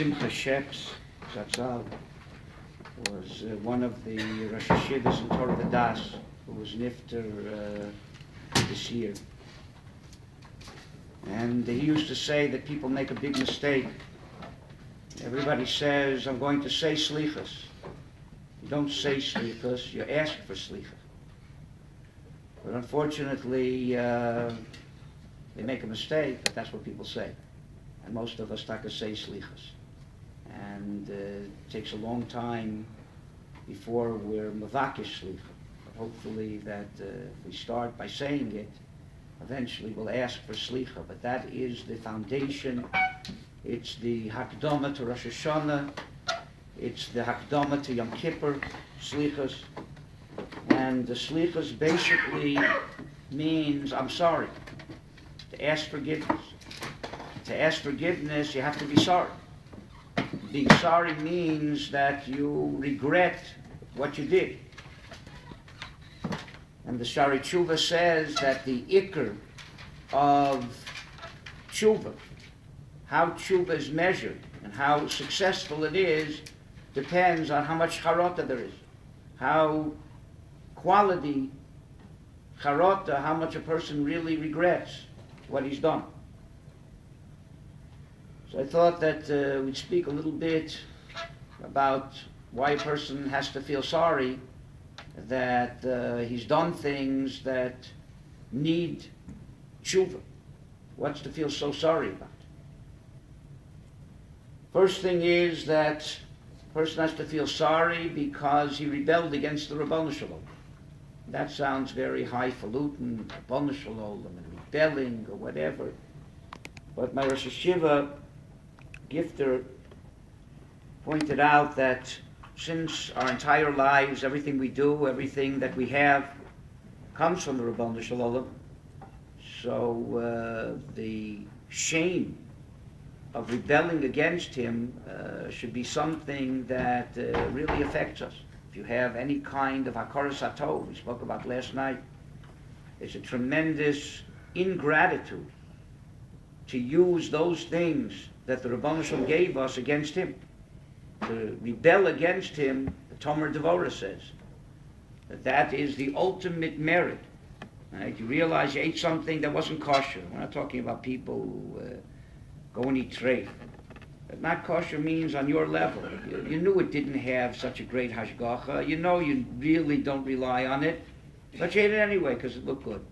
Simcha Sheps Zatzal was one of the Rosh Hashivas in Torah V'das who was nifter this year. And he used to say that people make a big mistake. Everybody says, I'm going to say Slichos. You don't say Slichos, you ask for Slichos. But unfortunately, they make a mistake, but that's what people say. And most of us take to say Slichos. And it takes a long time before we're Mavakish Slicha. But hopefully that if we start by saying it, eventually we'll ask for Slicha. But that is the foundation. It's the Hakdama to Rosh Hashanah. It's the Hakdama to Yom Kippur, Slichos. And the Slichos basically means, I'm sorry, to ask forgiveness. To ask forgiveness, you have to be sorry. Being sorry means that you regret what you did. And the Shari Tshuva says that the ikr of tshuva, how tshuva is measured and how successful it is, depends on how much charata there is. How quality charata, how much a person really regrets what he's done. So I thought that we'd speak a little bit about why a person has to feel sorry that he's done things that need tshuva. What's to feel so sorry about? First thing is that a person has to feel sorry because he rebelled against the Rabbanu Shalom. That sounds very highfalutin, Rabbanu Shalom, and rebelling or whatever. But my Rosh Hashiva Gifter pointed out that since our entire lives, everything we do, everything that we have, comes from the Rabbanu Shalom, so the shame of rebelling against him should be something that really affects us. If you have any kind of hakaras hatov, we spoke about last night, it's a tremendous ingratitude to use those things that the Rabbanu Shalom gave us against him. To rebel against him, the Tomer Devorah says, that is the ultimate merit. Right? You realize you ate something that wasn't kosher. We're not talking about people who go and eat treif. But not kosher means on your level. You knew it didn't have such a great hashgacha. You know you really don't rely on it, but you ate it anyway because it looked good.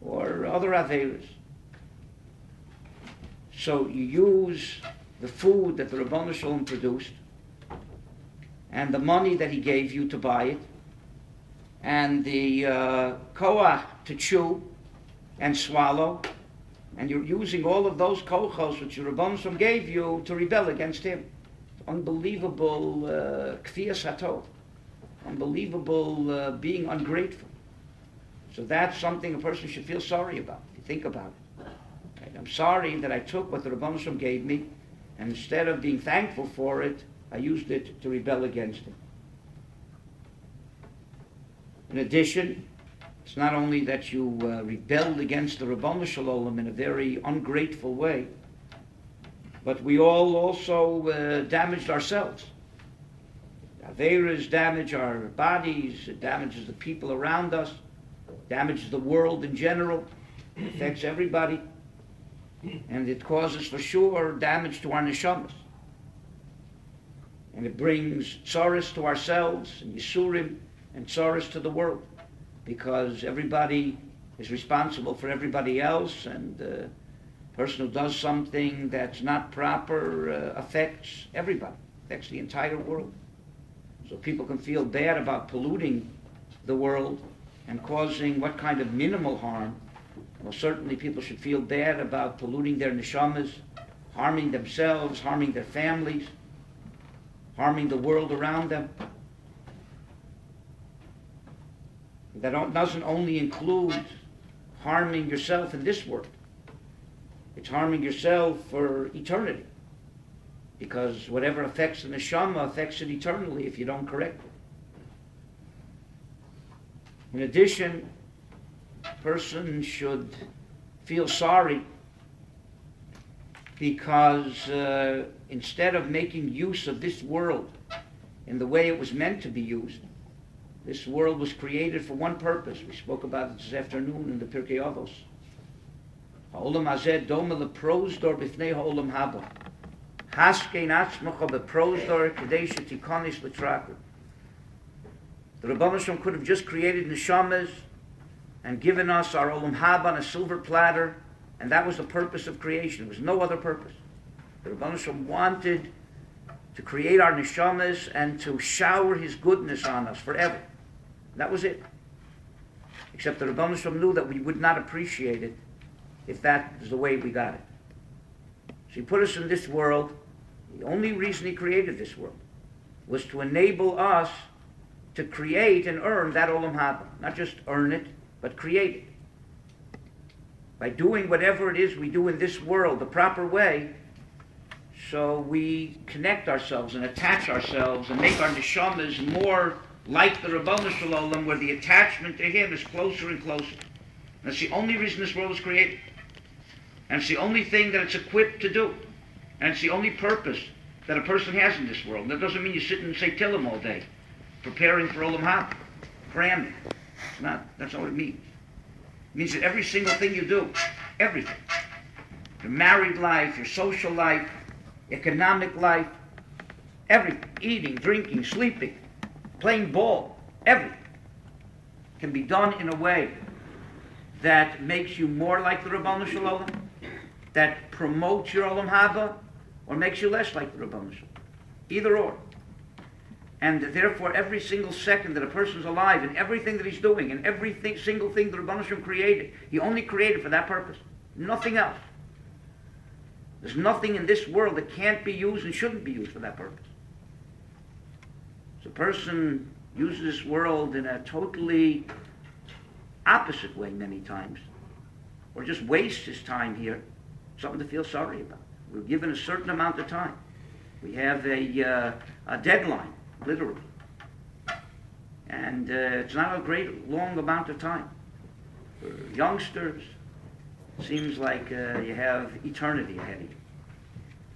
Or other averas. So you use the food that the Rabbanu Shalom produced and the money that he gave you to buy it and the koach to chew and swallow, and you're using all of those kochos which the Rabbanu Shalom gave you to rebel against him. Unbelievable kfiyas hatov, unbelievable being ungrateful. So that's something a person should feel sorry about, if you think about it. Right? I'm sorry that I took what the Rabbanu Shalom gave me, and instead of being thankful for it, I used it to rebel against him. In addition, it's not only that you rebelled against the Rabbanu Shalom in a very ungrateful way, but we all also damaged ourselves. Averas damage our bodies, it damages the people around us, damages the world in general, it affects everybody. And it causes, for sure, damage to our neshamas. And it brings tsaris to ourselves, and yisurim, and tsaris to the world. Because everybody is responsible for everybody else, and the person who does something that's not proper affects everybody, affects the entire world. So people can feel bad about polluting the world and causing what kind of minimal harm. Well, certainly people should feel bad about polluting their neshamas, harming themselves, harming their families, harming the world around them. That doesn't only include harming yourself in this world. It's harming yourself for eternity. Because whatever affects the neshama affects it eternally if you don't correct it. In addition, a person should feel sorry because instead of making use of this world in the way it was meant to be used, this world was created for one purpose. We spoke about it this afternoon in the Pirkei Avos. Ha'olam hazeh doma leprozdor b'fnei ha'olam haba. Haskein atzmacha beprozdor kedei shetikonis l'traku. The Rebbeinu Shalom could have just created neshamas and given us our olam haba on a silver platter, and that was the purpose of creation. There was no other purpose. The Rebbeinu Shalom wanted to create our neshamas and to shower His goodness on us forever. That was it. Except the Rebbeinu Shalom knew that we would not appreciate it if that is the way we got it. So He put us in this world. The only reason He created this world was to enable us to create and earn that olam haba. Not just earn it, but create it. By doing whatever it is we do in this world the proper way, so we connect ourselves and attach ourselves and make our neshamas more like the Ribono Shel Olam, where the attachment to Him is closer and closer. And that's the only reason this world was created. And it's the only thing that it's equipped to do. And it's the only purpose that a person has in this world. And that doesn't mean you sit and say Tillim all day, preparing for Olam Haba, cramming. That's not what it means. It means that every single thing you do, everything, your married life, your social life, economic life, everything, eating, drinking, sleeping, playing ball, everything can be done in a way that makes you more like the Ribono Shel Olam, that promotes your Olam Haba, or makes you less like the Ribono Shel Olam. Either or. And therefore, every single second that a person's alive, and everything that he's doing, and single thing the Ribono Shel Olam created, He only created for that purpose. Nothing else. There's nothing in this world that can't be used and shouldn't be used for that purpose. So a person uses this world in a totally opposite way many times, or just wastes his time here, something to feel sorry about. We're given a certain amount of time. We have a deadline, literally. And it's not a great long amount of time. For youngsters, it seems like you have eternity ahead of you.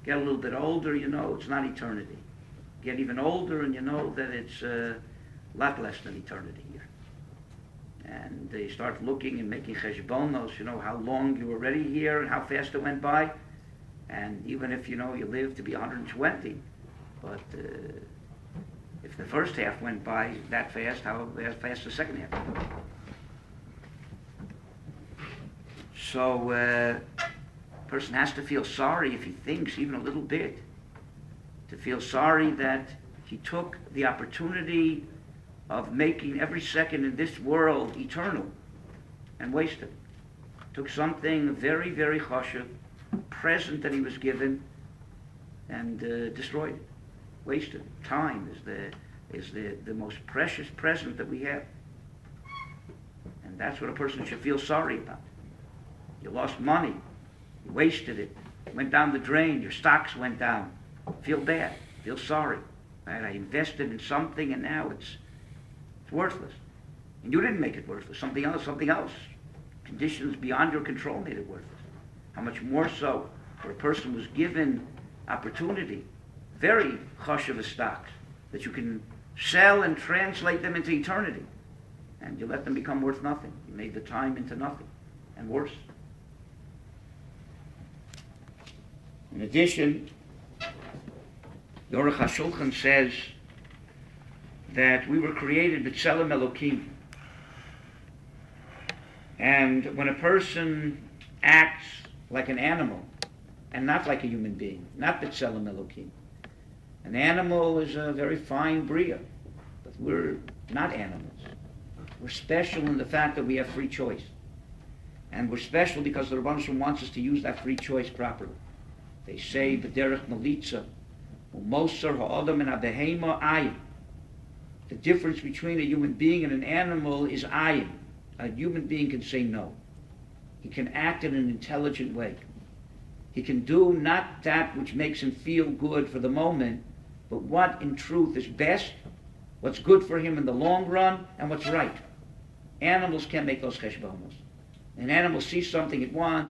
Get a little bit older, you know it's not eternity. Get even older and you know that it's a lot less than eternity here. And they start looking and making cheshbonos, you know, how long you were already here and how fast it went by. And even if, you know, you live to be 120, but if the first half went by that fast, how fast the second half went by? So a person has to feel sorry if he thinks even a little bit, to feel sorry that he took the opportunity of making every second in this world eternal and wasted it. Took something very, very chashuv, present that he was given, and destroyed it, wasted it. Time is the most precious present that we have. And that's what a person should feel sorry about. You lost money, you wasted it, went down the drain, your stocks went down. Feel bad, feel sorry. Right? I invested in something and now it's worthless. And you didn't make it worthless, something else. Conditions beyond your control made it worthless. How much more so where a person was given opportunity, very chashuv stocks, that you can sell and translate them into eternity. And you let them become worth nothing. You made the time into nothing, and worse. In addition, the Aruch HaShulchan says that we were created b'tzelem Elokim. And when a person acts like an animal, and not like a human being, not b'tzelem Elokim. An animal is a very fine bria, but we're not animals. We're special in the fact that we have free choice. And we're special because the Rebbeinu Shalom wants us to use that free choice properly. They say, b'derech malitza, u'mosar ha'adam and ha'behema ayin. The difference between a human being and an animal is ayin. A human being can say no. He can act in an intelligent way. He can do not that which makes him feel good for the moment, but what in truth is best, what's good for him in the long run, and what's right. Animals can't make those cheshbonos. An animal sees something it wants,